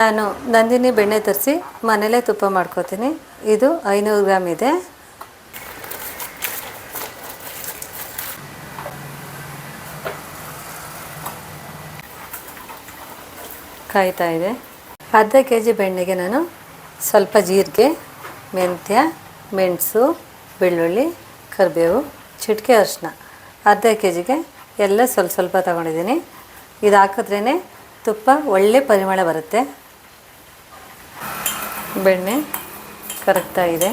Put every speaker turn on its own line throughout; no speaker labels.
ನಾನು ನಂದಿನಿ ಬೆಣ್ಣೆ ತರಿಸಿ ಮನೇಲೇ ತುಪ್ಪ ಮಾಡ್ಕೋತೀನಿ. ಇದು 500 ಗ್ರಾಮ್ ಇದೆ. ಕಾಯ್ತಾ ಇದೆ. ಅರ್ಧ ಕೆ ಜಿ ಬೆಣ್ಣೆಗೆ ನಾನು ಸ್ವಲ್ಪ ಜೀರಿಗೆ, ಮೆಂತ್ಯ, ಮೆಣಸು, ಬೆಳ್ಳುಳ್ಳಿ, ಕರಿಬೇವು, ಚಿಟಿಕೆ ಅರಿಶಿನ, ಅರ್ಧ ಕೆ ಜಿಗೆ ಎಲ್ಲ ಸ್ವಲ್ಪ ಸ್ವಲ್ಪ ತಗೊಂಡಿದ್ದೀನಿ. ಇದು ಹಾಕಿದ್ರೇ ತುಪ್ಪ ಒಳ್ಳೆ ಪರಿಮಳ ಬರುತ್ತೆ. ಬೆಣ್ಣೆ ಕರಗ್ತಾಯಿದೆ.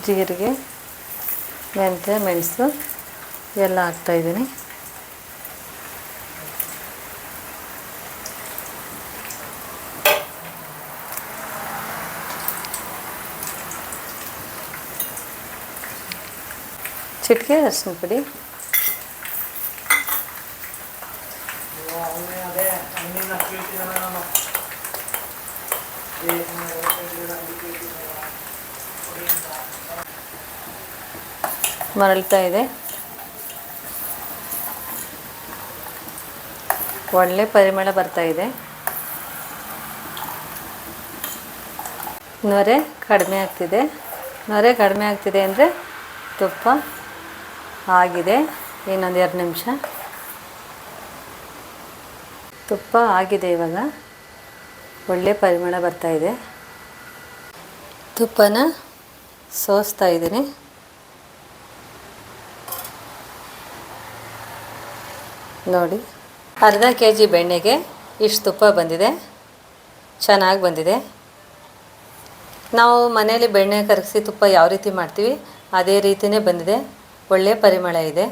ಜೀರಿಗೆ, ಮೆಂತ್ಯ, ಮೆಣಸು ಎಲ್ಲ ಹಾಕ್ತಾಯಿದ್ದೀನಿ. ಚಿಟಿಕೆ ಅರಿಶಿನ ಪುಡಿ, ಮರಳ್ತಾ ಇದೆ. ಒಳ್ಳೆ ಪರಿಮಳ ಬರ್ತಾ ಇದೆ. ನೊರೆ ಕಡಿಮೆ ಆಗ್ತಿದೆ. ನೊರೆ ಕಡಿಮೆ ಆಗ್ತಿದೆ ಅಂದರೆ ತುಪ್ಪ ಆಗಿದೆ. ಇನ್ನೊಂದು 2 ನಿಮಿಷ. ತುಪ್ಪ ಆಗಿದೆ. ಇವಾಗ ಒಳ್ಳೆ ಪರಿಮಳ ಬರ್ತಾ ಇದೆ. ತುಪ್ಪನ ಸೋಸ್ತಾ ಇದ್ದೀನಿ. ನೋಡಿ, ಅರ್ಧ ಕೆ ಜಿ ಬೆಣ್ಣೆಗೆ ಇಷ್ಟು ತುಪ್ಪ ಬಂದಿದೆ. ಚೆನ್ನಾಗಿ ಬಂದಿದೆ. ನಾವು ಮನೇಲಿ ಬೆಣ್ಣೆ ಕರಗಿಸಿ ತುಪ್ಪ ಯಾವ ರೀತಿ ಮಾಡ್ತೀವಿ ಅದೇ ರೀತಿಯೇ ಬಂದಿದೆ. ಒಳ್ಳೆಯ ಪರಿಮಳ ಇದೆ.